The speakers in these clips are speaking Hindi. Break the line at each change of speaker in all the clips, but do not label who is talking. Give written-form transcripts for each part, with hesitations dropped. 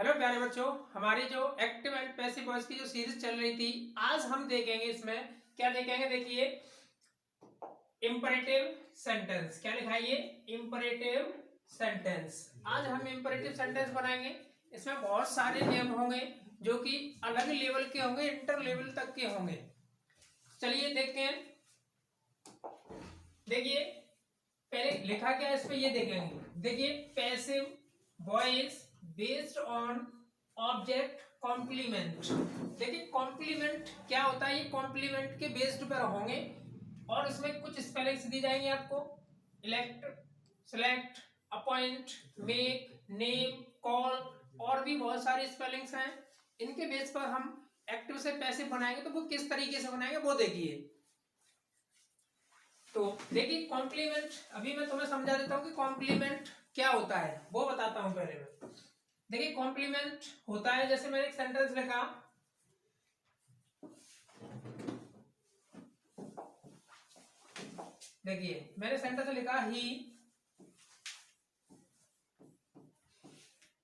हेलो प्यारे बच्चों, हमारी जो एक्टिव एंड पैसिव वॉइस की जो सीरीज चल रही थी, आज हम देखेंगे इसमें क्या देखेंगे। देखिए, इंपरेटिव सेंटेंस। क्या लिखा है ये? Imperative sentence. आज हम इंपरेटिव सेंटेंस बनाएंगे। इसमें बहुत सारे नियम होंगे जो कि अलग लेवल के होंगे, इंटर लेवल तक के होंगे। चलिए देखते हैं। देखिए पहले लिखा क्या है इसमें, ये देखेंगे। देखिए, passive voice based on object complement. देखिए कॉम्प्लीमेंट क्या होता है, ये कॉम्प्लीमेंट के बेस्ड पर होंगे और इसमें कुछ स्पेलिंग्स दी जाएंगे आपको। Elect, select, appoint, make, name, call और भी बहुत सारी स्पेलिंग्स हैं। इनके बेस पर हम एक्टिव से पैसिव बनाएंगे। तो वो किस तरीके से बनाएंगे वो देखिए। तो देखिए कॉम्प्लीमेंट, अभी मैं तुम्हें समझा देता हूं कि कॉम्प्लीमेंट क्या होता है, वो बताता हूं पहले मैं। देखिए कॉम्प्लीमेंट होता है, जैसे मैंने एक सेंटेंस लिखा, देखिए मैंने सेंटेंस लिखा, he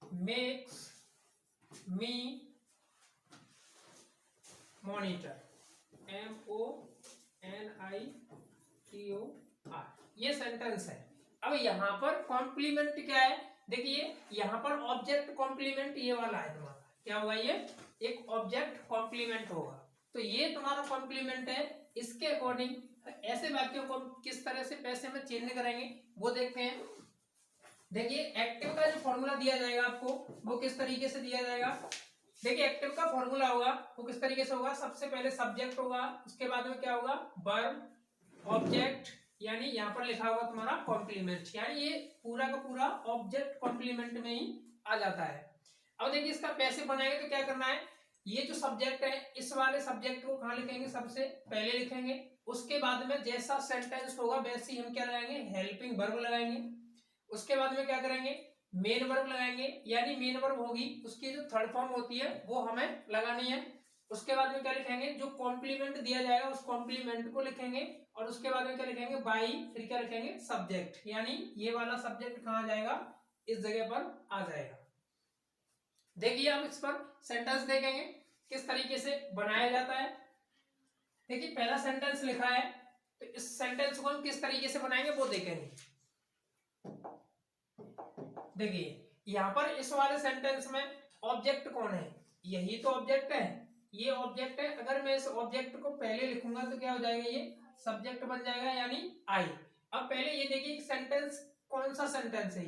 makes me monitor, MONITOR, ये सेंटेंस है। अब यहां पर कॉम्प्लीमेंट क्या है? देखिए यहां पर ऑब्जेक्ट कॉम्प्लीमेंट ये वाला है तुम्हारा। क्या होगा ये? एक ऑब्जेक्ट कॉम्प्लीमेंट होगा। तो ये तुम्हारा कॉम्प्लीमेंट है। इसके अकॉर्डिंग ऐसे वाक्यों को किस तरह से पैसे में चेंज करेंगे वो देखते हैं। देखिए एक्टिव का जो फॉर्मूला दिया जाएगा आपको, वो किस तरीके से दिया जाएगा। देखिए एक्टिव का फॉर्मूला होगा वो किस तरीके से होगा। सबसे पहले सब्जेक्ट होगा, उसके बाद में क्या होगा, वर्ब, ऑब्जेक्ट, यानी यहाँ पर लिखा होगा तुम्हारा कॉम्प्लीमेंट, यानी ये पूरा का पूरा ऑब्जेक्ट कॉम्प्लीमेंट में ही आ जाता है। अब देखिए इसका पैसे बनाएंगे तो क्या करना है, ये जो सब्जेक्ट है इस वाले सब्जेक्ट को कहाँ लिखेंगे, सबसे पहले लिखेंगे। उसके बाद में जैसा सेंटेंस होगा वैसे ही हम क्या लगाएंगे, हेल्पिंग वर्ब लगाएंगे। उसके बाद में क्या करेंगे, मेन वर्ब लगाएंगे, यानी मेन वर्ब होगी उसकी जो थर्ड फॉर्म होती है वो हमें लगानी है। उसके बाद में क्या लिखेंगे, जो कॉम्प्लीमेंट दिया जाएगा उस कॉम्प्लीमेंट को लिखेंगे। और उसके बाद में क्या लिखेंगे, बाई, फिर क्या लिखेंगे, सब्जेक्ट, यानी ये वाला सब्जेक्ट कहाँ जाएगा, इस जगह पर आ जाएगा। देखिए अब इस पर सेंटेंस देखेंगे किस तरीके से बनाया जाता है। देखिए पहला सेंटेंस लिखा है, तो इस सेंटेंस को हम किस तरीके से बनाएंगे वो देखेंगे। देखिए यहां पर इस वाले सेंटेंस में ऑब्जेक्ट कौन है, यही तो ऑब्जेक्ट है, ये ऑब्जेक्ट है। अगर मैं इस ऑब्जेक्ट को पहले लिखूंगा तो क्या हो जाएगा, ये सब्जेक्ट बन जाएगा, यानी आई। अब पहले ये देखिए सेंटेंस कौन सा सेंटेंस है,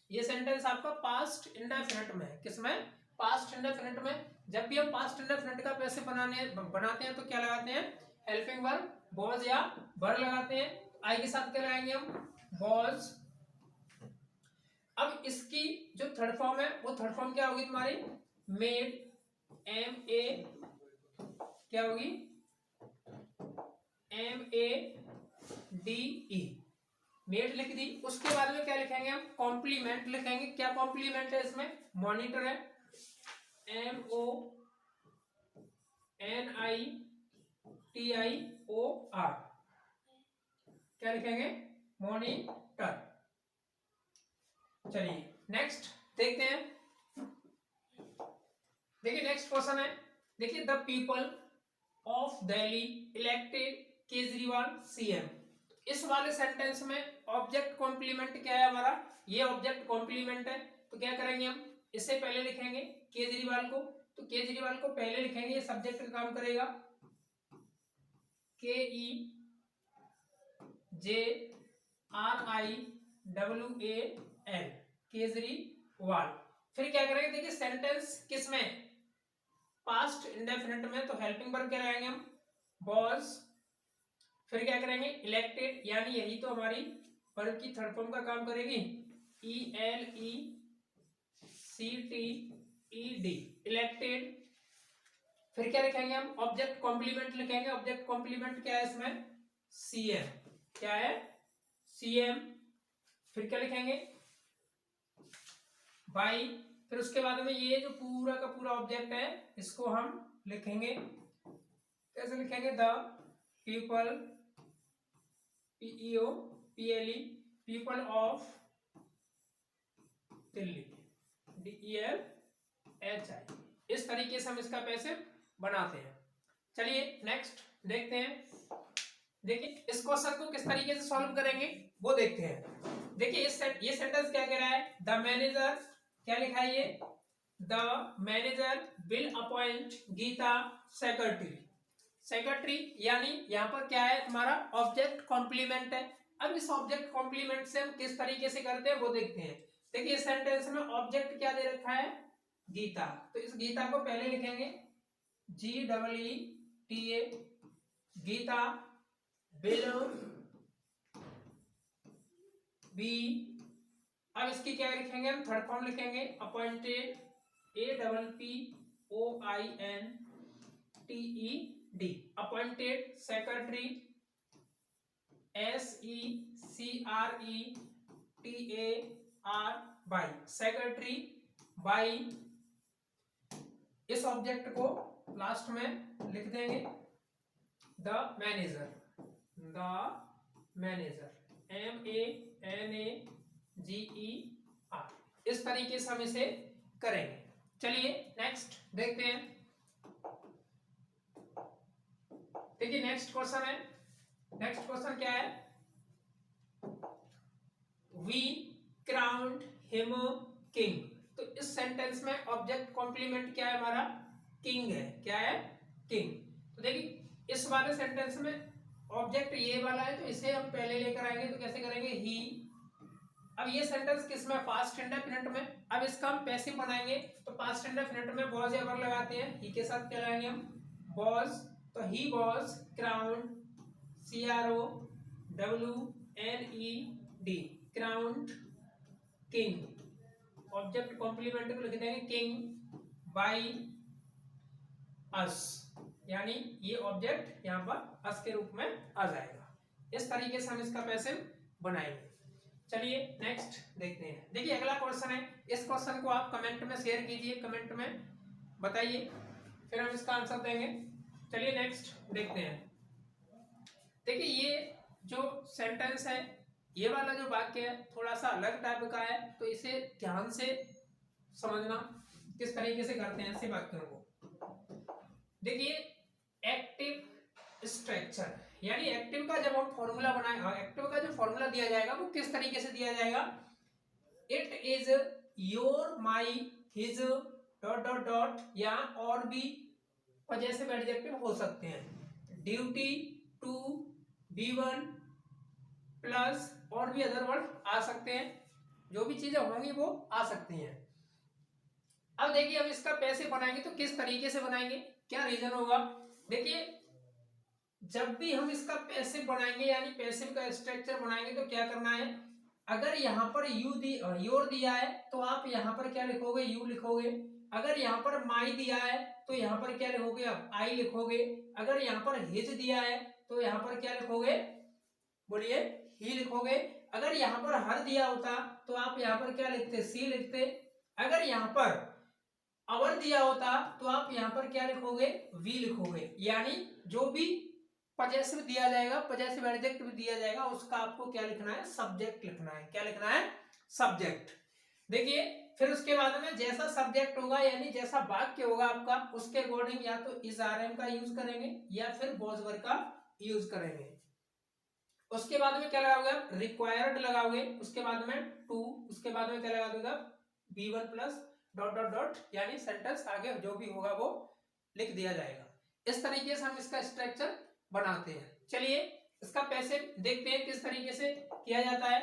ये सेंटेंस आपका पास्ट इंडेफिनिट में है। किसमें? पास्ट इंडेफिनिट में। जब भी हम पास्ट इंडेफिनिट का पैसे बनाते हैं तो क्या लगाते हैं, हेल्पिंग वर्ब, वॉज या वर लगाते हैं। आई के साथ क्या लगाएंगे हम, वॉज। अब इसकी जो थर्ड फॉर्म है वो थर्ड फॉर्म क्या होगी तुम्हारी, मेड, MA, क्या होगी, MADE, मेड लिख दी। उसके बाद में क्या लिखेंगे हम, कॉम्प्लीमेंट लिखेंगे। क्या कॉम्प्लीमेंट है इसमें, मॉनिटर है, MONITOR, क्या लिखेंगे, मॉनिटर। चलिए नेक्स्ट देखते हैं। देखिए नेक्स्ट क्वेश्चन है, देखिए the people of Delhi elected Kejriwal CM। इस वाले सेंटेंस में ऑब्जेक्ट कॉम्प्लीमेंट क्या है हमारा, ये ऑब्जेक्ट कॉम्प्लीमेंट है। तो क्या करेंगे हम, इससे पहले लिखेंगे केजरीवाल को, तो केजरीवाल को पहले लिखेंगे, ये सब्जेक्ट का काम करेगा, KEJRIWAL, केजरीवाल। फिर क्या करेंगे, देखिए सेंटेंस किसमें, पास्ट इंडेफिनिट में, तो हेल्पिंग वर्ब क्या लगाएंगे हम, वॉज। फिर क्या करेंगे, इलेक्टेड, यानी यही तो हमारी वर्ब की थर्ड फॉर्म का काम करेगी, ELECTED, इलेक्टेड। फिर क्या लिखेंगे हम, ऑब्जेक्ट कॉम्प्लीमेंट लिखेंगे। ऑब्जेक्ट कॉम्प्लीमेंट क्या है इसमें, CM, क्या है, CM। फिर क्या लिखेंगे, बाई। फिर उसके बाद में ये जो पूरा का पूरा ऑब्जेक्ट है इसको हम लिखेंगे, कैसे लिखेंगे, the people, PEOPLE, people of Delhi, DEL, HI। इस तरीके से हम इसका पैसिव बनाते हैं। चलिए नेक्स्ट देखते हैं। देखिए इस क्वेश्चन को किस तरीके से सॉल्व करेंगे वो देखते हैं। देखिए ये सेंटेंस क्या कह रहा है, द मैनेजर, क्या लिखा है ये, the manager will appoint Gita secretary. Secretary यानी यहाँ पर क्या है तुम्हारा ऑब्जेक्ट कॉम्प्लीमेंट है। अब इस ऑब्जेक्ट कॉम्प्लीमेंट से हम किस तरीके से करते हैं वो देखते हैं। देखिए इस सेंटेंस में ऑब्जेक्ट क्या दे रखा है, गीता, तो इस गीता को पहले लिखेंगे GEETA, गीता विल बी, अब इसकी क्या लिखेंगे हम, थर्ड फॉर्म लिखेंगे appointed, APPOINTED, appointed secretary, SECRETARY, secretary by, इस ऑब्जेक्ट को लास्ट में लिख देंगे द मैनेजर, MANAGER, इस तरीके से हम इसे करेंगे। चलिए नेक्स्ट देखते हैं। देखिए नेक्स्ट क्वेश्चन है, नेक्स्ट क्वेश्चन क्या है, वी क्राउन्ड हिम किंग। तो इस सेंटेंस में ऑब्जेक्ट कॉम्प्लीमेंट क्या है हमारा, किंग है, क्या है, किंग। तो देखिए इस वाले सेंटेंस में ऑब्जेक्ट ये वाला है, तो इसे हम पहले लेकर आएंगे, तो कैसे करेंगे, ही। अब ये सेंटेंस किस में, पास्ट इंडेफिनिट में। अब इसका हम पैसिव बनाएंगे, तो पास्ट इंडेफिनिट में वॉज या वर लगाते हैं, ही के साथ क्या लगाएंगे हम, वॉज, तो he was crowned, CROWNED, crowned king, object complement को लिख देंगे किंग बाई अस, यानी ये ऑब्जेक्ट यहाँ पर अस के रूप में आ जाएगा। इस तरीके से हम इसका पैसिव बनाएंगे। चलिए नेक्स्ट देखते हैं। देखिए अगला क्वेश्चन है, इस क्वेश्चन को आप कमेंट में शेयर कीजिए, कमेंट में बताइए, फिर हम इसका आंसर देंगे। चलिए नेक्स्ट देखते हैं। देखिए ये जो सेंटेंस है, ये वाला जो वाक्य है थोड़ा सा अलग टाइप का है, तो इसे ध्यान से समझना किस तरीके से करते हैं ऐसे वाक्यों को। देखिए एक्टिव स्ट्रक्चर, यानी एक्टिव का जब हम फॉर्मूला बनाएंगे, एक्टिव का जो फॉर्मूला दिया जाएगा वो किस तरीके से दिया जाएगा, it is your, my, his, dot dot dot, या और भी पजेसिव एडजेक्टिव हो सकते हैं, ड्यूटी, टू, B1 प्लस और भी अदर वर्ड आ सकते हैं, जो भी चीजें होंगी वो आ सकती हैं। अब देखिए हम इसका पैसिव बनाएंगे तो किस तरीके से बनाएंगे, क्या रीजन होगा। देखिए जब भी हम इसका पैसिव बनाएंगे यानी पैसिव का स्ट्रक्चर बनाएंगे तो क्या करना है, अगर यहाँ पर योर दिया है तो आप यहाँ पर क्या लिखोगे, यू लिखोगे। अगर यहाँ पर माई दिया है तो यहाँ पर क्या लिखोगे, आप आई लिखोगे। अगर यहाँ पर हिज दिया है तो यहाँ पर क्या लिखोगे, बोलिए, ही लिखोगे। अगर यहाँ पर हर दिया होता तो आप यहाँ पर क्या लिखते, सी लिखते। अगर यहाँ पर अवर दिया होता तो आप यहाँ पर क्या लिखोगे, वी लिखोगे। यानी जो भी पजेसिव दिया जाएगा, पजेसिव एडजेक्टिव दिया जाएगा, उसका आपको क्या लिखना है, सब्जेक्ट लिखना है। क्या लिखना है, सब्जेक्ट। देखिए फिर उसके बाद में जैसा सब्जेक्ट होगा यानी जैसा वाक्य होगा आपका, उसके अकॉर्डिंग या तो इज RM का यूज करेंगे या फिर वॉज वर का यूज करेंगे। उसके बाद में क्या लगाओगे आप, रिक्वायर्ड लगाओगे। उसके बाद में टू, उसके बाद में क्या लगा दोगे आप, B1 plus dot dot dot, यानी सेंटेंस आगे जो भी होगा वो लिख दिया जाएगा। इस तरीके से हम इसका स्ट्रक्चर बनाते हैं। चलिए इसका पैसिव देखते हैं किस तरीके से किया जाता है।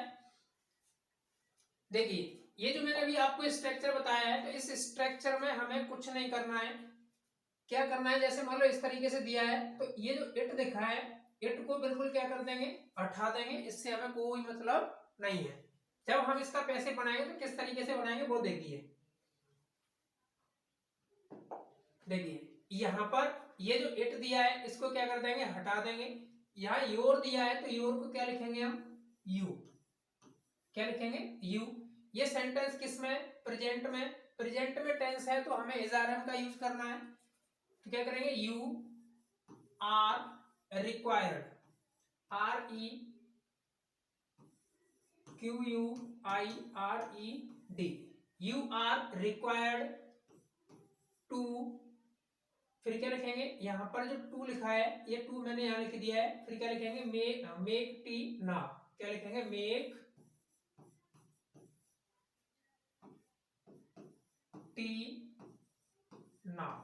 देखिए ये जो मैंने अभी आपको स्ट्रक्चर बताया है, तो इस स्ट्रक्चर में हमें कुछ नहीं करना है। क्या करना है, जैसे मान लो इस तरीके से दिया है, तो ये जो इट दिखा है, इट को बिल्कुल क्या कर देंगे, हटा देंगे, इससे हमें कोई मतलब नहीं है। जब हम इसका पैसिव बनाएंगे तो किस तरीके से बनाएंगे वो देखिए। देखिए यहाँ पर ये जो इट दिया है इसको क्या कर देंगे, हटा देंगे। यहाँ योर दिया है तो योर को क्या लिखेंगे हम, यू। क्या लिखेंगे, यू। ये सेंटेंस किस में, प्रेजेंट में। प्रेजेंट में टेंस है तो हमें इज RM का यूज करना है, तो क्या करेंगे, you are required, REQUIRED, you are required to, फिर क्या लिखेंगे यहाँ पर जो टू लिखा है ये टू मैंने यहाँ लिख दिया है, फिर क्या लिखेंगे मेक टी नाउ, क्या लिखेंगे make tea now,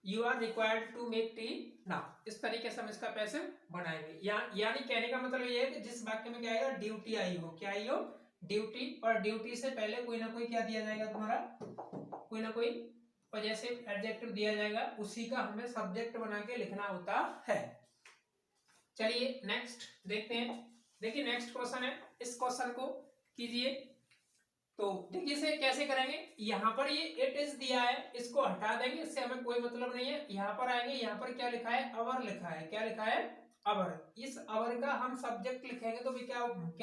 you are required to make tea now. इस तरीके से हम इसका पैसिव बनाएंगे। यानी कहने का मतलब ये है कि जिस वाक्य में क्या आएगा ड्यूटी आई हो, क्या आई हो ड्यूटी, और ड्यूटी से पहले कोई ना कोई क्या दिया जाएगा तुम्हारा, कोई ना कोई पजेसिव एडजेक्टिव दिया जाएगा, उसी का हमें सब्जेक्ट बना के लिखना होता है। चलिए नेक्स्ट देखते हैं। देखिए नेक्स्ट क्वेश्चन है, इस क्वेश्चन को कीजिए। तो देखिए इसे कैसे करेंगे, यहाँ पर ये इट इज दिया है, इसको हटा देंगे, इससे हमें कोई मतलब नहीं है। यहाँ पर आएंगे, यहाँ पर क्या लिखा है अवर लिखा है, क्या लिखा है अवर, इस अवर का हम सब्जेक्ट लिखेंगे तो भी क्या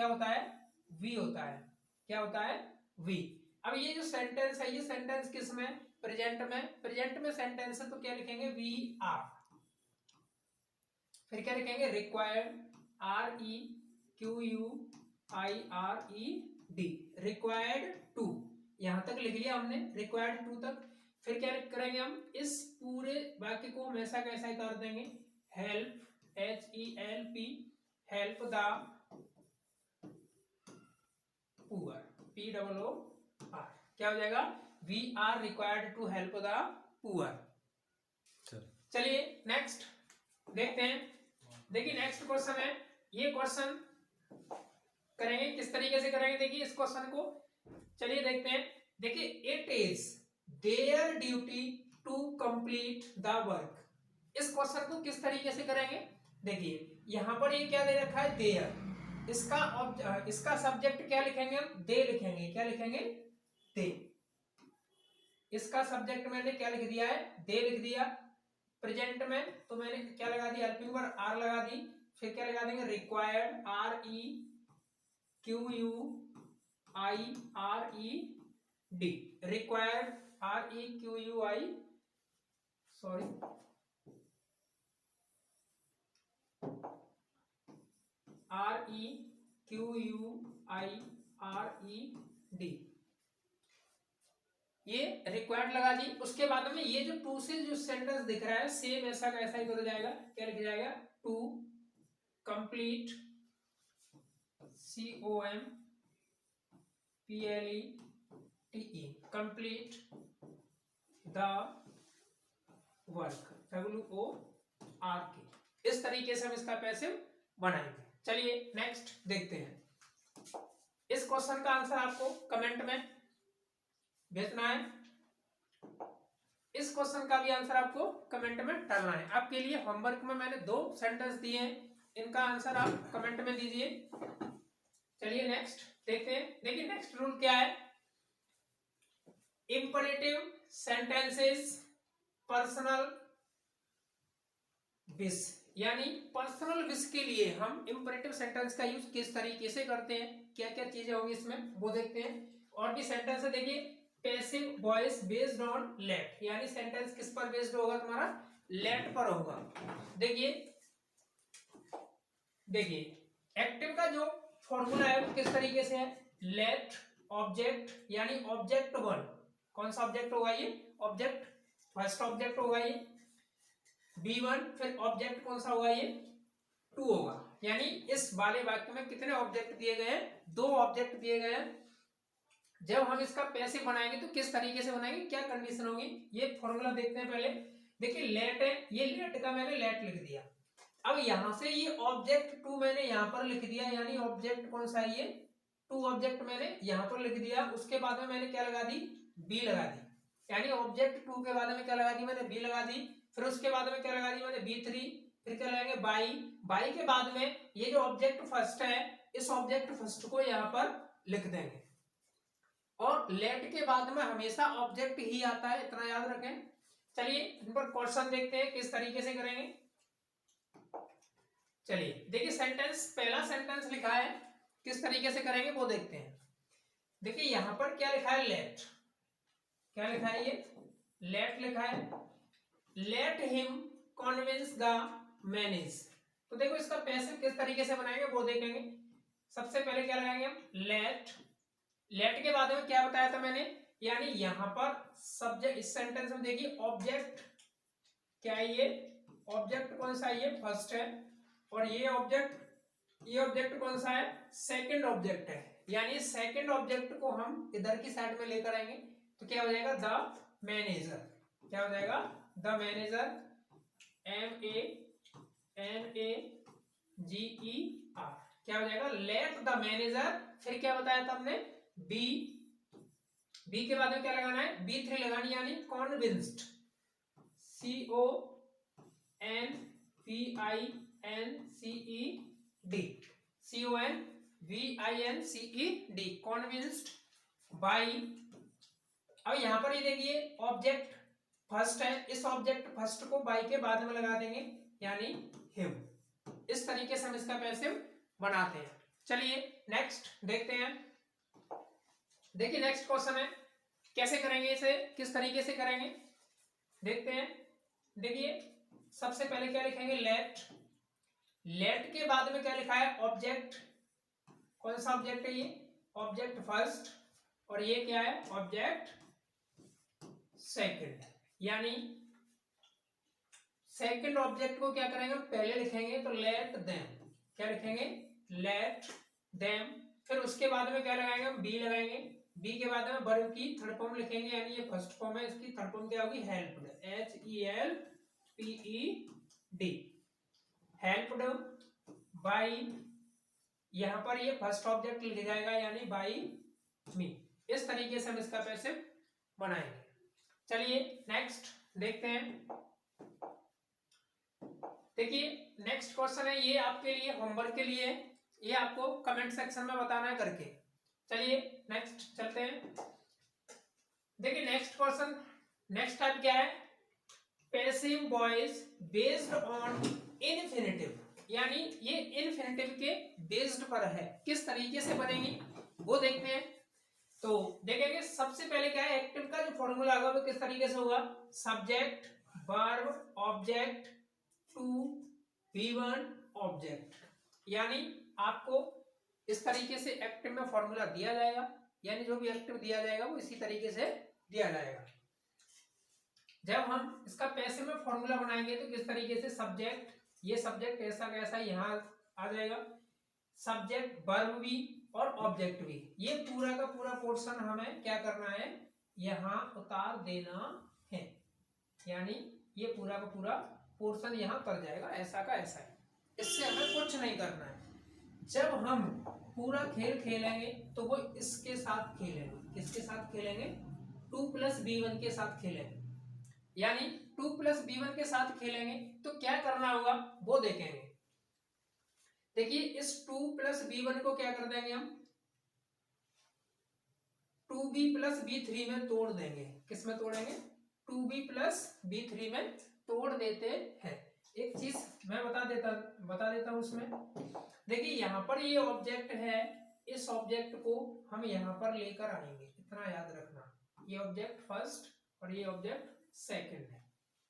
होता है वी होता है, क्या होता है वी। अब ये जो सेंटेंस है ये सेंटेंस किस में, प्रेजेंट में, प्रेजेंट में सेंटेंस है तो क्या लिखेंगे वी आर, फिर क्या लिखेंगे required, R E Q U I R E D, required to, यहां तक लिख लिया हमने रिक्वायर्ड टू तक। फिर क्या करेंगे हम इस पूरे वाक्य को हम ऐसा कैसा ही कर देंगे, help HELP, help the poor, POOR, क्या हो जाएगा we are required to help the poor. चलिए नेक्स्ट देखते हैं। देखिए नेक्स्ट क्वेश्चन है, ये क्वेश्चन करेंगे किस तरीके से करेंगे, देखिए इस क्वेश्चन को चलिए देखते हैं। देखिए it is their duty to complete the work, इस क्वेश्चन को किस तरीके से करेंगे, देखिए यहां पर ये क्या दे रखा है देयर, इसका सब्जेक्ट क्या लिखेंगे हम दे लिखेंगे, क्या लिखेंगे दे, इसका सब्जेक्ट मैंने क्या लिख दिया है दे लिख दिया। प्रेजेंट में तो मैंने क्या लगा दिया हेल्पिंग वर्ब आर लगा दी, फिर क्या लगा देंगे required REQUIRED, required REQUI sorry REQUIRED, ये रिक्वायर्ड लगा दी। उसके बाद में ये जो टू से जो सेंटेंस दिख रहा है सेम ऐसा का ऐसा ही हो जाएगा, क्या लिख जाएगा to complete COMPLETE complete the work WORK, इस तरीके से हम इसका पैसिव बनाएंगे। चलिए नेक्स्ट देखते हैं। इस क्वेश्चन का आंसर आपको कमेंट में भेजना है, इस क्वेश्चन का भी आंसर आपको कमेंट में डालना है। आपके लिए होमवर्क में मैंने 2 सेंटेंस दिए हैं, इनका आंसर आप कमेंट में दीजिए। चलिए नेक्स्ट देखते हैं। देखिए नेक्स्ट रूल क्या है, इंपरेटिव सेंटेंसेस पर्सनल विश, यानी पर्सनल विश के लिए हम इंपरेटिव सेंटेंस का यूज किस तरीके से करते हैं, क्या क्या चीजें होंगी इसमें वो देखते हैं। और भी सेंटेंस है, देखिए passive voice based on let, यानी सेंटेंस किस पर बेस्ड होगा तुम्हारा लेट पर होगा। देखिए एक्टिव का जो फॉर्मूला है वो किस तरीके से है, लेट ऑब्जेक्ट, यानी ऑब्जेक्ट 1, कौन सा ऑब्जेक्ट होगा ये ऑब्जेक्ट, फर्स्ट ऑब्जेक्ट होगा ये B1, फिर ऑब्जेक्ट कौन सा होगा ये 2 होगा। यानी इस वाले वाक्य में कितने ऑब्जेक्ट दिए गए हैं, 2 ऑब्जेक्ट दिए गए हैं। जब हम इसका पैसिव बनाएंगे तो किस तरीके से बनाएंगे, क्या कंडीशन होगी, ये फॉर्मूला देखते हैं पहले। देखिए लेट है, ये लेट का मैंने लेट लिख दिया। अब यहां से ये ऑब्जेक्ट 2 मैंने यहां पर लिख दिया, यानी ऑब्जेक्ट कौन सा है ये 2 ऑब्जेक्ट मैंने यहां पर लिख दिया। उसके बाद में मैंने क्या लगा दी बी लगा दी, यानी ऑब्जेक्ट 2 के बाद में क्या लगा दी मैंने बी लगा दी। फिर उसके बाद में क्या लगा दी मैंने B3, फिर क्या लगाएंगे बाई के बाद में ये जो ऑब्जेक्ट फर्स्ट है इस ऑब्जेक्ट फर्स्ट को यहाँ पर लिख देंगे। और लेट के बाद में हमेशा ऑब्जेक्ट ही आता है, इतना याद रखें। चलिए इन पर क्वेश्चन देखते हैं किस तरीके से करेंगे। चलिए देखिए सेंटेंस, पहला सेंटेंस लिखा है, किस तरीके से करेंगे वो देखते हैं। देखिए यहां पर क्या लिखा है लेट, क्या लिखा है ये लेट लिखा है, let him convince the manage. तो देखो इसका पैसिव किस तरीके से बनाएंगे वो देखेंगे। सबसे पहले क्या लगाएंगे हम लेट के बाद में क्या बताया था मैंने, यानी यहाँ पर सब्जेक्ट, इस सेंटेंस में देखिए ऑब्जेक्ट क्या है, ये ऑब्जेक्ट कौन सा है, ये फर्स्ट है, और ये ऑब्जेक्ट कौन सा है, सेकंड ऑब्जेक्ट है। यानी सेकंड ऑब्जेक्ट को हम इधर की साइड में लेकर आएंगे तो क्या हो जाएगा, द मैनेजर। क्या हो जाएगा, द मैनेजर, MANAGER। क्या हो जाएगा, लेट द मैनेजर। फिर क्या बताया था हमने, बी के बाद में क्या लगाना है, B3 लगानी, यानी कॉन्विंस्ड, CONVINCED, कॉन्विंस्ड बाई। अब यहां पर ये देखिए ऑब्जेक्ट फर्स्ट है, इस ऑब्जेक्ट फर्स्ट को बाई के बाद में लगा देंगे, यानी हिम। इस तरीके से हम इसका पैसिव बनाते हैं। चलिए नेक्स्ट देखते हैं। देखिए नेक्स्ट क्वेश्चन है, कैसे करेंगे इसे, किस तरीके से करेंगे देखते हैं। देखिए सबसे पहले क्या लिखेंगे, लेट के बाद में क्या लिखा है, ऑब्जेक्ट। कौन सा ऑब्जेक्ट है, ये ऑब्जेक्ट फर्स्ट, और ये क्या है, ऑब्जेक्ट सेकंड। यानी सेकंड ऑब्जेक्ट को क्या करेंगे, पहले लिखेंगे तो लेट देम। क्या लिखेंगे, लेट देम। फिर उसके बाद में क्या लगाएंगे, हम बी लगाएंगे। बी के बाद में वर्ब की थर्ड फॉर्म लिखेंगे, यानी ये फर्स्ट फॉर्म है, इसकी थर्ड फॉर्म क्या होगी, हेल्प्ड, HELPED, हेल्प्ड बाई। यहां पर ये फर्स्ट ऑब्जेक्ट लिख जाएगा, यानी बाई मी। इस तरीके से हम इसका पैसिव बनाएंगे। चलिए नेक्स्ट देखते हैं। देखिए नेक्स्ट क्वेश्चन है, ये आपके लिए होमवर्क के लिए, ये आपको कमेंट सेक्शन में बताना है करके। चलिए नेक्स्ट चलते हैं। देखिए नेक्स्ट क्वेश्चन, नेक्स्ट टाइप क्या है, passive voice based on infinitive. यानी ये इन्फिनेटिव के बेस्ड पर है, किस तरीके से बनेगी वो देखते हैं। तो देखेंगे सबसे पहले क्या है, एक्टिव का जो फॉर्मूला होगा वो किस तरीके से होगा, subject verb object to V1 object. यानी आपको इस तरीके से एक्टिव में फॉर्मूला दिया जाएगा, यानी जो भी एक्टिव दिया जाएगा वो इसी तरीके से दिया जाएगा। जब हम इसका पैसिव में फॉर्मूला बनाएंगे तो किस तरीके से, सब्जेक्ट, ये सब्जेक्ट ऐसा कैसा यहाँ आ जाएगा, सब्जेक्ट वर्ब भी और ऑब्जेक्ट भी, ये पूरा का पूरा पोर्शन हमें क्या करना है, यहाँ उतार देना है। यानी ये पूरा का पूरा पोर्शन यहाँ उतर जाएगा, ऐसा का ऐसा है, इससे हमें कुछ नहीं करना है। जब हम पूरा खेल खेलेंगे तो वो इसके साथ खेलेंगे, किसके साथ खेलेंगे, 2+B1 के साथ खेलेंगे। यानी 2+B1 के साथ खेलेंगे तो क्या करना होगा वो देखेंगे। देखिए इस 2+B1 को क्या कर देंगे हम, 2B+B3 में तोड़ देंगे। किस में तोड़ेंगे, 2B+B3 में तोड़ देते हैं। एक चीज मैं बता देता हूं उसमें। देखिए यहाँ पर ये ऑब्जेक्ट है, इस ऑब्जेक्ट को हम यहाँ पर लेकर आएंगे, इतना याद रखना, ये ऑब्जेक्ट फर्स्ट और ये ऑब्जेक्ट सेकंड है,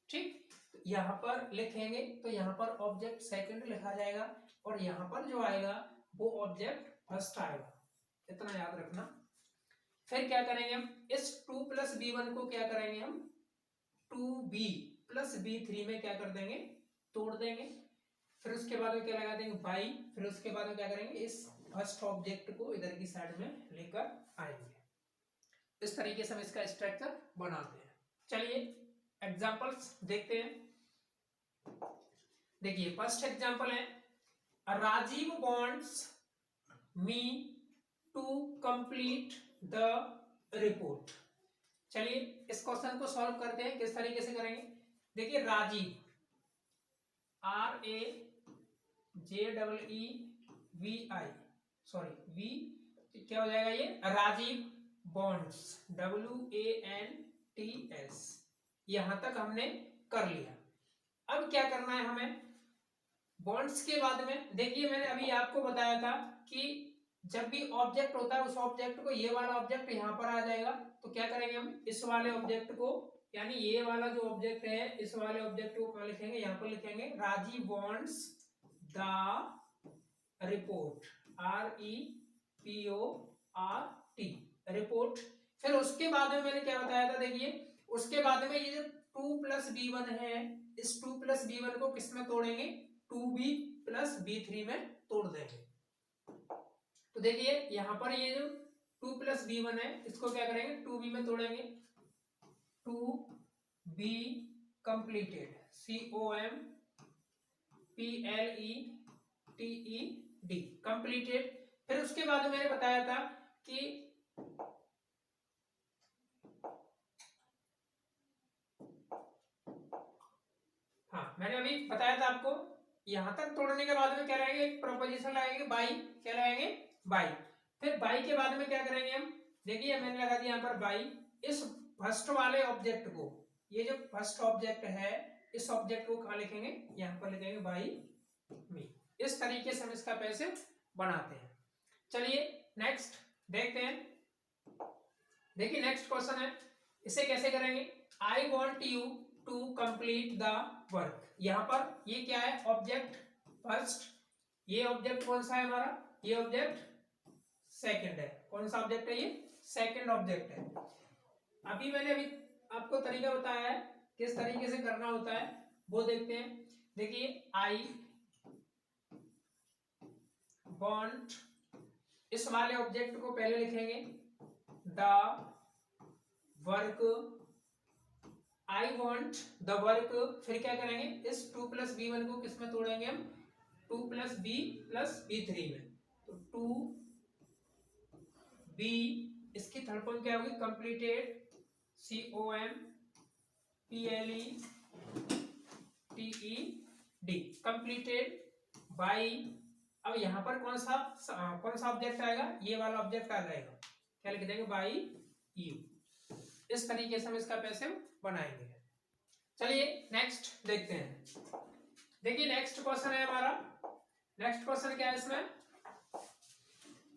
ठीक। तो यहाँ पर लिखेंगे तो यहाँ पर ऑब्जेक्ट सेकंड लिखा जाएगा, और यहाँ पर जो आएगा वो ऑब्जेक्ट फर्स्ट आएगा, इतना याद रखना। फिर क्या करेंगे हम, इस 2+B1 को क्या करेंगे हम 2B+B3 में क्या कर देंगे, तोड़ देंगे। फिर उसके बाद में क्या लगा देंगे, बाई। फिर उसके बाद में क्या करेंगे, इस फर्स्ट ऑब्जेक्ट को इधर की साइड में लेकर आएंगे। इस तरीके से हम इसका स्ट्रक्चर बनाते हैं। चलिए एग्जांपल्स देखते हैं। देखिए फर्स्ट एग्जांपल है, Rajiv wants me to complete the report. चलिए इस क्वेश्चन को सॉल्व करते हैं, किस तरीके से करेंगे। देखिए राजीव, RAJEEVI, सॉरी वी क्या हो जाएगा, ये राजीव बॉन्ड्स, WANTS। यहां तक हमने कर लिया। अब क्या करना है हमें, बॉन्ड्स के बाद में देखिए मैंने अभी आपको बताया था कि जब भी ऑब्जेक्ट होता है उस ऑब्जेक्ट को, ये वाला ऑब्जेक्ट यहाँ पर आ जाएगा, तो क्या करेंगे हम इस वाले ऑब्जेक्ट को, यानी ये वाला जो ऑब्जेक्ट है इस वाले ऑब्जेक्ट को कहाँ लिखेंगे, यहाँ पर लिखेंगे Rajiv wants the report, REPORT, report. फिर उसके बाद में मैंने क्या बताया था, देखिए उसके बाद में ये जो 2+b1 है, इस 2+b1 को किस में तोड़ेंगे, 2b+b3 में तोड़ देंगे। तो देखिए यहां पर ये जो 2+b1 है इसको क्या करेंगे, 2b में तोड़ेंगे, 2b कंप्लीटेड, COMPLETED कंप्लीटेड। फिर उसके बाद मैंने बताया था कि हाँ, मैंने अभी बताया था आपको, यहां तक तोड़ने के बाद में क्या रहेंगे, एक प्रोपोजिशन लगाएंगे बाई, क्या लगाएंगे, बाई। फिर बाई के बाद में क्या करेंगे हम, देखिए मैंने लगा दिया यहाँ पर बाई, इस फर्स्ट वाले ऑब्जेक्ट को, ये जो फर्स्ट ऑब्जेक्ट है इस ऑब्जेक्ट को कहाँ लिखेंगे, यहाँ पर लिखेंगे बाई मी। इस तरीके से हम इसका पैसिव बनाते हैं। चलिए नेक्स्ट देखते हैं। देखिए नेक्स्ट क्वेश्चन है, इसे कैसे करेंगे, I want you to complete the work. यहां पर ये क्या है, ऑब्जेक्ट फर्स्ट, ये ऑब्जेक्ट कौन सा है हमारा, ये ऑब्जेक्ट सेकंड है। कौन सा ऑब्जेक्ट है, ये सेकंड ऑब्जेक्ट है। अभी मैंने अभी आपको तरीका बताया है किस तरीके से करना होता है, वो देखते हैं। देखिए आई वॉन्ट, इस वाले ऑब्जेक्ट को पहले लिखेंगे the work, I want the work, फिर क्या करेंगे, इस 2+b1 को किस में तोड़ेंगे हम, 2+b+b3 में। तो 2b, इसकी थर्ड फॉर्म क्या होगी, कंप्लीटेड, COMPLETED कंप्लीटेड बाई, अब यहां पर कौन सा ऑब्जेक्ट आएगा, ये वाला ऑब्जेक्ट आ जाएगा, क्या लिख देंगे, बाई यू। इस तरीके से हम इसका पैसिव बनाएंगे। चलिए नेक्स्ट देखते हैं। देखिए नेक्स्ट क्वेश्चन है हमारा, नेक्स्ट क्वेश्चन क्या है इसमें,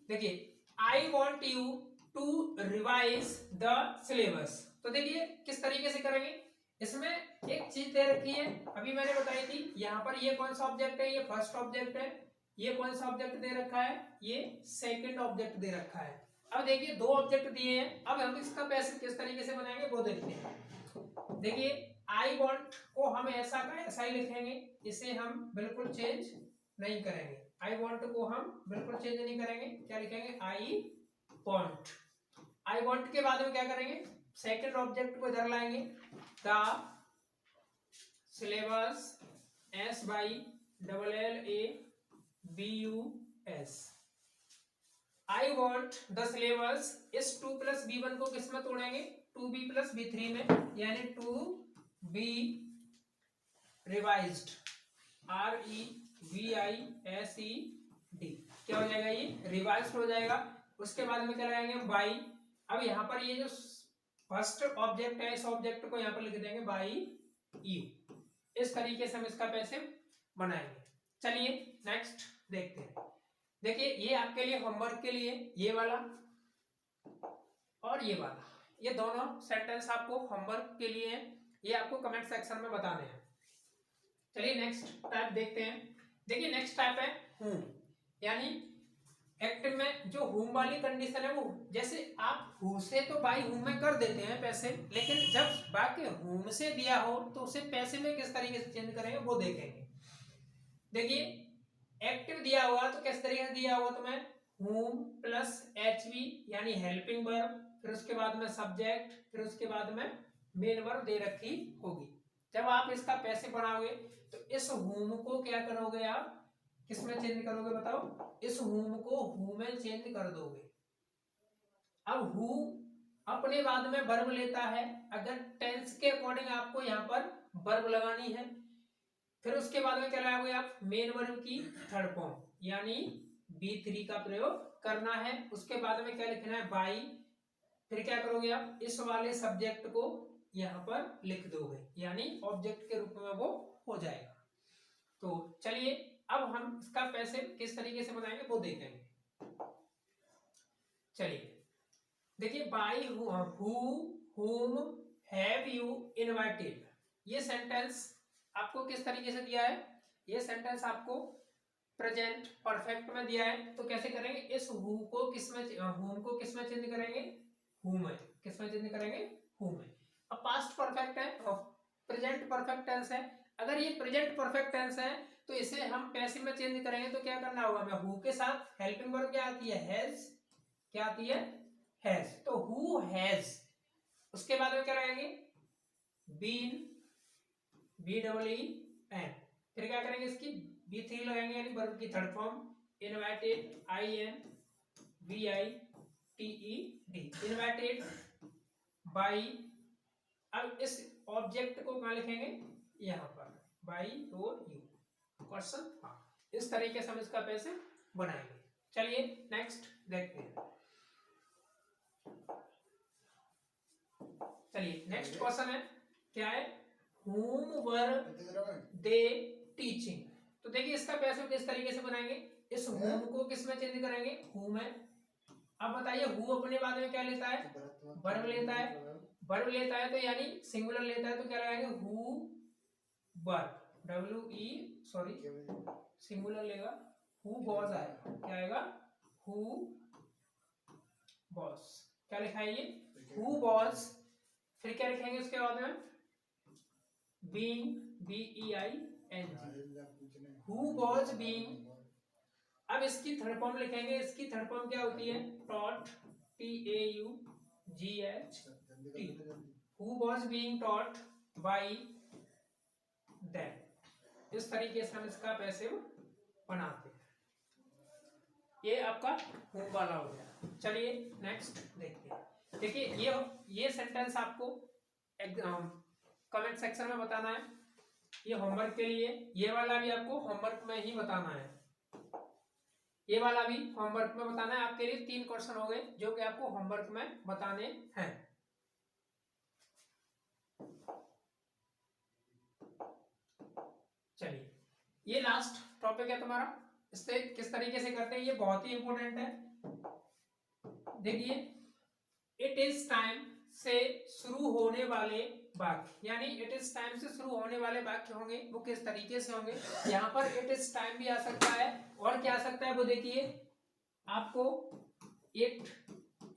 देखिए I want you to revise the syllabus. तो देखिए किस तरीके से करेंगे, इसमें एक चीज दे रखी है, अभी मैंने बताई थी, यहाँ पर ये कौन सा ऑब्जेक्ट है, ये फर्स्ट ऑब्जेक्ट है, ये कौन सा ऑब्जेक्ट दे रखा है, ये सेकंड ऑब्जेक्ट दे रखा है। अब देखिए दो ऑब्जेक्ट दिए हैं, अब हम इसका पैसिव किस तरीके से बनाएंगे वो देखते हैं। देखिए आई वॉन्ट को हम ऐसा का ऐसा ही लिखेंगे, इसे हम बिल्कुल चेंज नहीं करेंगे, आई वॉन्ट को हम बिल्कुल चेंज नहीं करेंगे, क्या लिखेंगे, आई वॉन्ट। आई वॉन्ट के बाद में क्या करेंगे, सेकंड ऑब्जेक्ट को इधर लाएंगे, the syllabus, SYLLABUS, I want the syllabus, इस 2+b1 को किस में तोड़ेंगे, 2b+b3 में, यानी 2b रिवाइज्ड, REVISED, क्या हो जाएगा, ये रिवाइज्ड हो जाएगा। उसके बाद में क्या लगाएंगे हम, बाई। अब यहाँ पर ये जो फर्स्ट ऑब्जेक्ट है इस ऑब्जेक्ट को यहाँ पर लिख देंगे बाई यू। इस तरीके से हम इसका पैसिव बनाएंगे। चलिए नेक्स्ट देखते हैं। देखिए ये आपके लिए होमवर्क के लिए ये वाला और ये वाला, ये दोनों सेंटेंस आपको होमवर्क के लिए हैं, ये आपको कमेंट सेक्शन में बताने हैं। चलिए नेक्स्ट टाइप देखते हैं। देखिए नेक्स्ट टाइप है हूम, यानी एक्टिव में जो हूम वाली कंडीशन है वो, जैसे आप हु से तो बाई हूम में कर देते हैं पैसे, लेकिन जब बाकी हूम से दिया हो तो उसे पैसे में किस तरीके से चेंज करेंगे वो देखेंगे। देखिए एक्टिव दिया हुआ तो किस तरीके से दिया हुआ, तो मैं हूम प्लस HV यानी हेल्पिंग वर्ब, फिर उसके बाद में सब्जेक्ट, फिर उसके बाद में मेन वर्ब दे रखी होगी। जब आप इसका पैसे बनाओगे तो इस हूम को क्या करोगे, आप किस में चेंज करोगे बताओ, इस हूम को हु में चेंज कर दोगे। अब हु अपने बाद में वर्ब लेता है, अगर टेंस के अकॉर्डिंग आपको यहाँ पर वर्ब लगानी है, फिर उसके बाद में क्या लगाओगे आप, मेन वर्ब की थर्ड फॉर्म यानी B3 का प्रयोग करना है। उसके बाद में क्या लिखना है, बाई, फिर क्या करोगे आप, इस वाले सब्जेक्ट को यहाँ पर लिख दोगे, यानी ऑब्जेक्ट के रूप में वो हो जाएगा। तो चलिए अब हम इसका पैसे किस तरीके से बनाएंगे वो देखेंगे। चलिए देखिए by who, whom have you invited, ये सेंटेंस आपको किस तरीके से दिया है, ये सेंटेंस आपको प्रेजेंट परफेक्ट में दिया है। तो कैसे करेंगे, इस हु को किस में, हूम को किस में चेंज करेंगे, हु में, किसमें चेंज करेंगे, हु में। अब पास्ट परफेक्ट है और प्रेजेंट परफेक्ट टेंस है। अगर ये प्रेजेंट परफेक्ट टेंस है तो इसे हम पैसिव में चेंज करेंगे तो क्या करना होगा, मैं हु के साथ हेल्पिंग वर्ब क्या आती है, हैज, क्या आती है, हैज, तो हु हैज, उसके बाद में क्या रहेंगे, been, B double E N, फिर क्या करेंगे, इसकी बी3 लगाएंगे यानी वर्ब की third form, invited, I N V I T E D, invited by. अब इस ऑब्जेक्ट को कहाँ लिखेंगे, यहाँ पर, बाई और यू, क्वेश्चन। हाँ, इस तरीके से हम इसका पैसे बनाएंगे। चलिए नेक्स्ट देखते हैं। चलिए नेक्स्ट क्वेश्चन है, क्या है, whom were they teaching। तो देखिए इसका पैसिव किस तरीके से बनाएंगे, इस whom को किस में चेंज करेंगे, who में। अब बताइए who अपने बाद में क्या लेता है, वर्ब लेता है, वर्ब लेता है तो यानी सिंगुलर लेता है तो क्या लगाएंगे, who verb, W E sorry singular लेगा, who was आएगा, क्या आएगा, who was, क्या लिखा है ये, who was, फिर क्या लिखेंगे उसके बाद में, being, B E I N G, who was being। अब इसकी थर्ड फॉर्म लिखेंगे, इसकी थर्ड फॉर्म क्या होती है, taught, T A you ji H T, who was being taught by them। इस तरीके से हम इसका पैसिव बनाते हैं। ये आपका who वाला हो गया। चलिए नेक्स्ट देखते हैं। देखिए ये सेंटेंस आपको कमेंट सेक्शन में बताना है, ये होमवर्क के लिए, ये वाला भी आपको होमवर्क में ही बताना है, ये वाला भी होमवर्क में बताना है। आपके लिए 3 क्वेश्चन हो गए जो कि आपको होमवर्क में बताने हैं। चलिए ये लास्ट टॉपिक है तुम्हारा, इससे किस तरीके से करते हैं ये बहुत ही इंपॉर्टेंट है। देखिए इट इज टाइम से शुरू होने वाले वाक्य, यानी इट इज टाइम से शुरू होने वाले वाक्य होंगे वो किस तरीके से होंगे। यहाँ पर इट इज टाइम भी आ सकता है और क्या आ सकता है वो देखिए आपको, it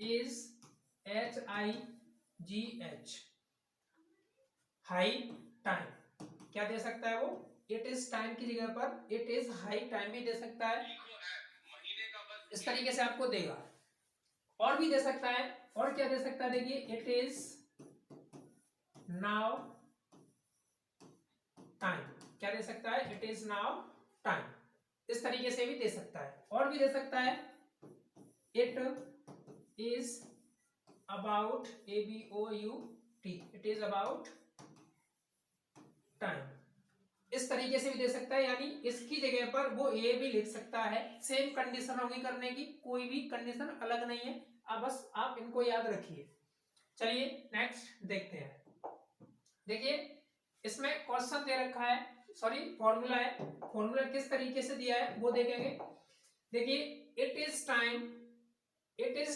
is HIGH high time, क्या दे सकता है वो, इट इज टाइम की जगह पर इट इज हाई टाइम भी दे सकता है, इस तरीके से आपको देगा। और भी दे सकता है, और क्या दे सकता है, देखिए इट इज नाउ टाइम, क्या दे सकता है, इट इज नाउ टाइम, इस तरीके से भी दे सकता है। और भी दे सकता है, it is about ABOUT, it is about time, इस तरीके से भी दे सकता है, यानी इसकी जगह पर वो ए भी लिख सकता है। सेम कंडीशन होगी करने की, कोई भी कंडीशन अलग नहीं है, अब बस आप इनको याद रखिए। चलिए नेक्स्ट देखते हैं। देखिए इसमें क्वेश्चन दे रखा है, सॉरी फॉर्मूला है, फॉर्मूला किस तरीके से दिया है वो देखेंगे। देखिए इट इज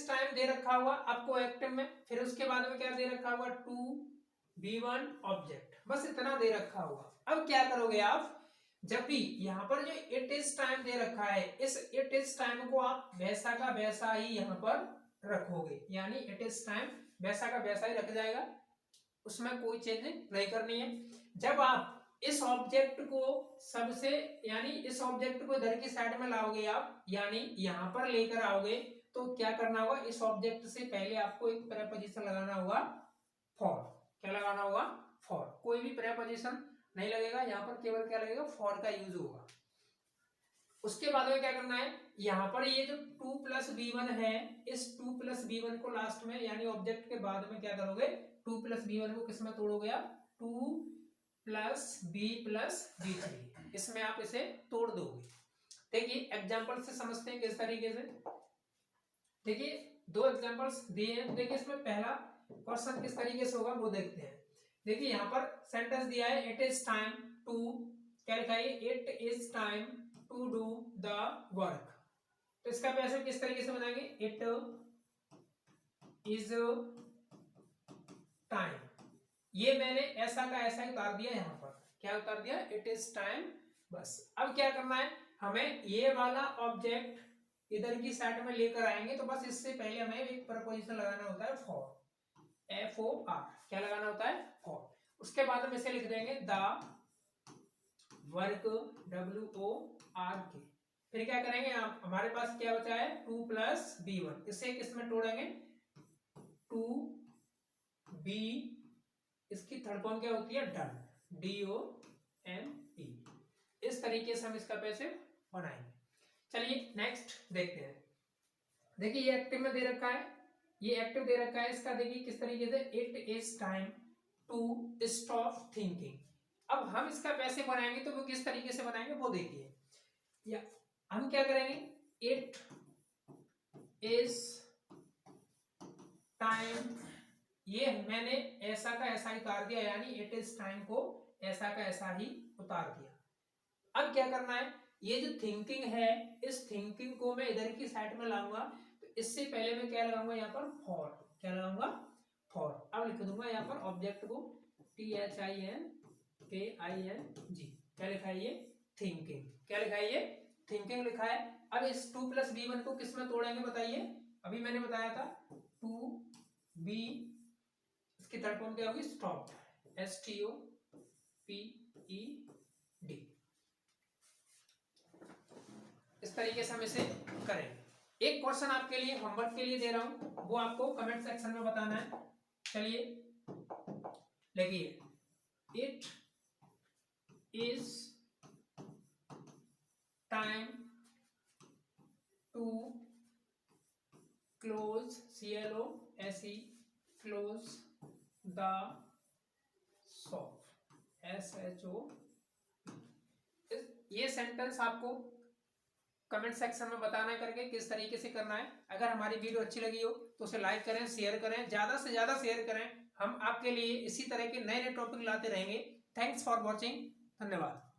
टाइम दे रखा हुआ आपको एक्टिव में, फिर उसके बाद में क्या दे रखा हुआ, टू B1 ऑब्जेक्ट, बस इतना दे रखा हुआ। अब क्या करोगे आप, जब भी यहाँ पर जो इट इज टाइम दे रखा है, इस इट इज टाइम को आप वैसा का वैसा ही यहाँ पर रखोगे, यानी इट इज टाइम वैसा का वैसा ही रख जाएगा, उसमें कोई चेंज नहीं करनी है। जब आप इस ऑब्जेक्ट को सबसे, यानी इस ऑब्जेक्ट को इधर की साइड में लाओगे आप, यानी यहाँ पर लेकर आओगे, तो क्या करना होगा, इस ऑब्जेक्ट से पहले आपको एक प्रेपोजिशन लगाना होगा फॉर, क्या लगाना होगा, फॉर, कोई भी प्रेपोजिशन नहीं लगेगा यहाँ पर, केवल क्या लगेगा, फॉर का यूज होगा। उसके बाद में क्या करना है, यहाँ पर ये जो 2 + B1 है, इस 2 + B1 को लास्ट में, यानी ऑब्जेक्ट के बाद में क्या करोगे, 2 + B1 को किस में तोड़ोगे आप, 2 + B + B3, इसमें आप इसे तोड़ दोगे। देखिए एग्जाम्पल से समझते हैं किस तरीके से। देखिए 2 एग्जाम्पल्स दिए हैं, देखिए इसमें पहला क्वेश्चन किस तरीके से होगा वो देखते हैं। देखिए यहाँ पर सेंटेंस दिया है, इट इज टाइम टू, क्या लिखा है, it is time to do the work, तो इसका पैसिव किस तरीके से बनाएंगे, इट इज टाइम, ये मैंने ऐसा का ऐसा ही उतार दिया, यहाँ पर क्या उतार दिया, इट इज टाइम, बस। अब क्या करना है, हमें ये वाला ऑब्जेक्ट इधर की साइड में लेकर आएंगे, तो बस इससे पहले हमें एक प्रपोजिशन लगाना होता है फॉर, FOR, क्या लगाना होता है? फॉर। उसके बाद हम इसे लिख देंगे द वर्क, WORK। फिर क्या करेंगे, हमारे पास क्या बचा है 2 + B1, इसे किस में तोड़ेंगे 2B, इसकी थर्ड फॉर्म क्या होती है डन, DONE। इस तरीके से हम इसका पैसे बनाएंगे। चलिए नेक्स्ट देखते हैं। देखिए ये एक्टिव में दे रखा है, ये एक्टिव दे रखा है, इसका देखिए किस तरीके से, it is time to stop thinking. अब हम इसका पैसे बनाएंगे तो वो किस तरीके से बनाएंगे वो देखिए। या हम क्या करेंगे, इट इज टाइम, ये मैंने ऐसा का ऐसा ही उतार दिया, यानी इट इज टाइम को ऐसा का ऐसा ही उतार दिया। अब क्या करना है, ये जो थिंकिंग है, इस थिंकिंग को मैं इधर की साइड में लाऊंगा, तो इससे पहले मैं क्या लगाऊंगा यहाँ पर फॉर, क्या लगाऊंगा फॉर। अब लिख दूंगा यहाँ पर ऑब्जेक्ट को THINKING, क्या लिखा है ये थिंकिंग, क्या लिखा है ये थिंकिंग लिखा है। अब इस 2 + B1 को किस में तोड़ेंगे बताइए, अभी मैंने बताया था 2B, इसकी थर्ड फॉर्म क्या होगी स्टॉप, STOPED। इस तरीके से हम इसे करेंगे। एक क्वेश्चन आपके लिए होमवर्क के लिए दे रहा हूं, वो आपको कमेंट सेक्शन में बताना है। चलिए लिखिए, it is time to close, CLOSE, close the shop, SHO। ये सेंटेंस आपको कमेंट सेक्शन में बताना करके किस तरीके से करना है। अगर हमारी वीडियो अच्छी लगी हो तो उसे लाइक करें, शेयर करें, ज्यादा से ज्यादा शेयर करें। हम आपके लिए इसी तरह के नए नए टॉपिक लाते रहेंगे। थैंक्स फॉर वॉचिंग, धन्यवाद।